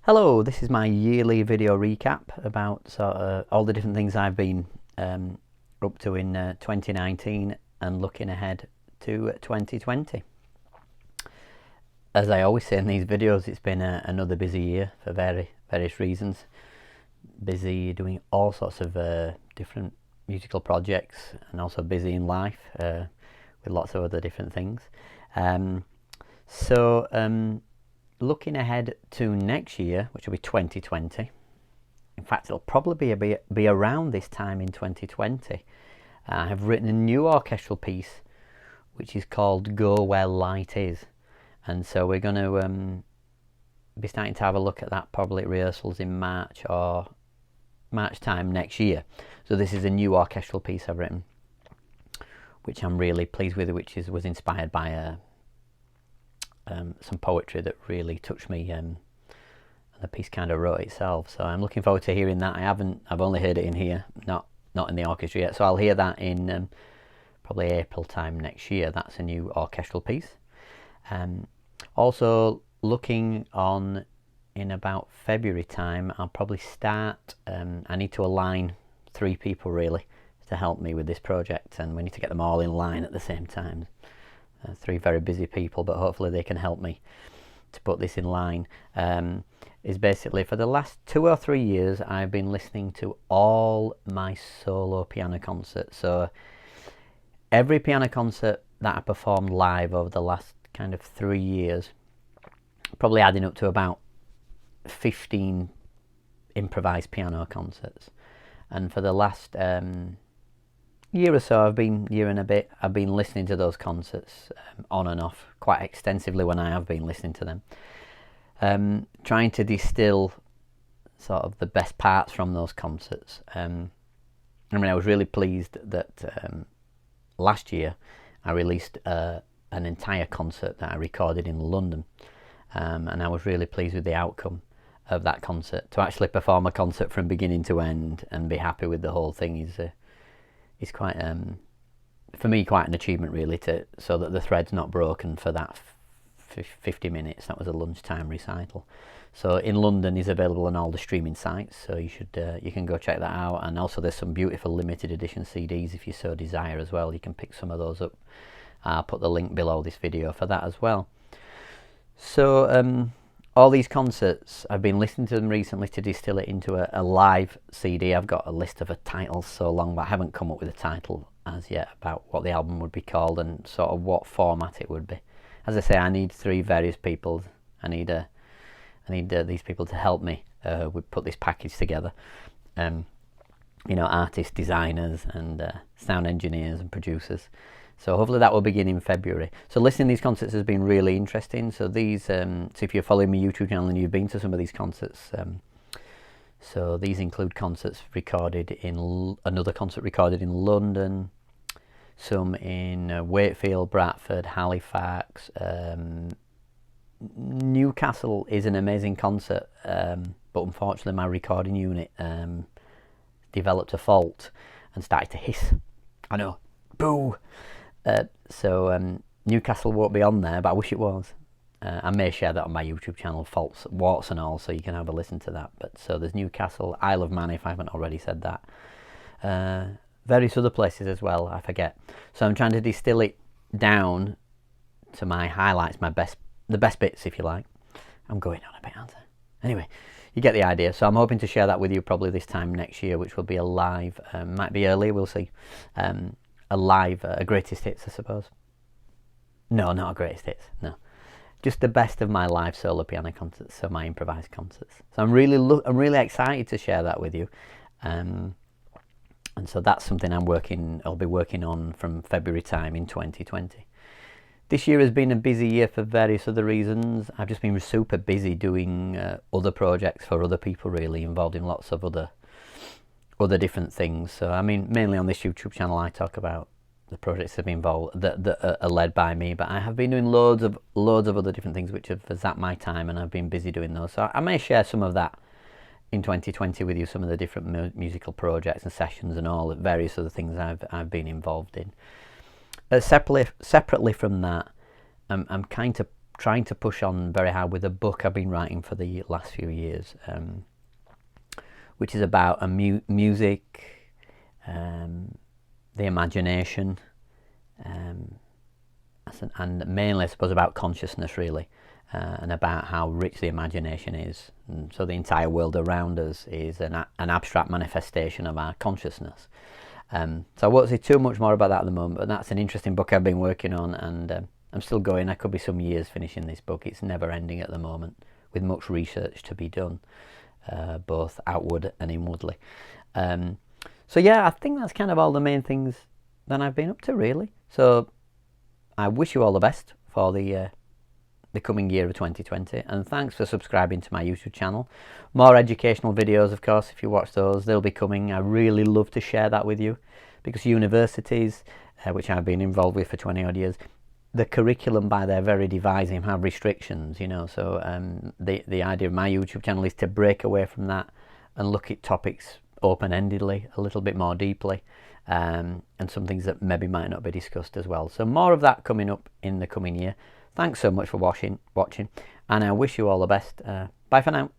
Hello, this is my yearly video recap about all the different things I've been up to in 2019 and looking ahead to 2020. As I always say in these videos, it's been another busy year for various reasons. Busy doing all sorts of different musical projects, and also busy in life with lots of other different things. Looking ahead to next year, which will be 2020. In fact, it'll probably be around this time in 2020. I have written a new orchestral piece, which is called Go Where Light Is. And so we're going to be starting to have a look at that probably at rehearsals in March or March time next year. So this is a new orchestral piece I've written, which I'm really pleased with, which was inspired by some poetry that really touched me, and the piece kind of wrote itself. So I'm looking forward to hearing that. I've only heard it in here, not in the orchestra yet. So I'll hear that in probably April time next year. That's a new orchestral piece. Also looking on in about February time, I'll probably start. I need to align 3 people really to help me with this project, and we need to get them all in line at the same time. 3 very busy people, but hopefully they can help me to put this in line. Is basically for the last 2 or 3 years I've been listening to all my solo piano concerts. So every piano concert that I performed live over the last kind of 3 years, probably adding up to about 15 improvised piano concerts. And for the last year or so, year and a bit, I've been listening to those concerts on and off quite extensively when I have been listening to them, trying to distill sort of the best parts from those concerts. I was really pleased that last year I released an entire concert that I recorded in London, and I was really pleased with the outcome of that concert. To actually perform a concert from beginning to end and be happy with the whole thing is quite, for me, quite an achievement really, so that the thread's not broken for that 50 minutes. That was a lunchtime recital. So in London is available on all the streaming sites, so you can go check that out. And also there's some beautiful limited edition CDs if you so desire as well. You can pick some of those up. I'll put the link below this video for that as well. So all these concerts, I've been listening to them recently to distill it into a live CD. I've got a list of titles so long, but I haven't come up with a title as yet about what the album would be called and sort of what format it would be. As I say, I need 3 various people. I need these people to help me put this package together. Artists, designers, and sound engineers and producers. So hopefully that will begin in February. So listening to these concerts has been really interesting. So these, so if you're following my YouTube channel and you've been to some of these concerts, so these include concerts recorded in another concert recorded in London, some in Wakefield, Bradford, Halifax. Newcastle is an amazing concert, but unfortunately my recording unit developed a fault and started to hiss. I know, boo. So Newcastle won't be on there, but I wish it was. I may share that on my YouTube channel, faults, warts and all, so you can have a listen to that. But so there's Newcastle, Isle of Man, if I haven't already said that. Various other places as well, I forget. So I'm trying to distill it down to my highlights, the best bits, if you like. I'm going on a bit, aren't I? Anyway, you get the idea. So I'm hoping to share that with you probably this time next year, which will be a live, might be earlier, we'll see. A live, a greatest hits, I suppose. No, not a greatest hits, no. Just the best of my live solo piano concerts, so my improvised concerts. So I'm really excited to share that with you. And so that's something I'll be working on from February time in 2020. This year has been a busy year for various other reasons. I've just been super busy doing other projects for other people, really involved in lots of other different things. So mainly on this YouTube channel I talk about the projects that have been involved that are led by me, but I have been doing loads of other different things which have zapped my time, and I've been busy doing those. So I may share some of that in 2020 with you, some of the different musical projects and sessions and all the various other things I've been involved in. Separately from that, I'm kind of trying to push on very hard with a book I've been writing for the last few years, which is about music, the imagination, and mainly, I suppose, about consciousness, really, and about how rich the imagination is. And so the entire world around us is an abstract manifestation of our consciousness. So I won't say too much more about that at the moment, but that's an interesting book I've been working on, and I'm still going. I could be some years finishing this book. It's never ending at the moment, with much research to be done, both outward and inwardly. So yeah, I think that's kind of all the main things that I've been up to, really. So I wish you all the best for the coming year of 2020, and thanks for subscribing to my YouTube channel. More educational videos, of course, if you watch those, they'll be coming. I really love to share that with you, because universities, which I've been involved with for 20 odd years, the curriculum by their very devising have restrictions, you know. So the idea of my YouTube channel is to break away from that and look at topics open-endedly, a little bit more deeply, and some things that maybe might not be discussed as well. So more of that coming up in the coming year. Thanks so much for watching, and I wish you all the best. Bye for now.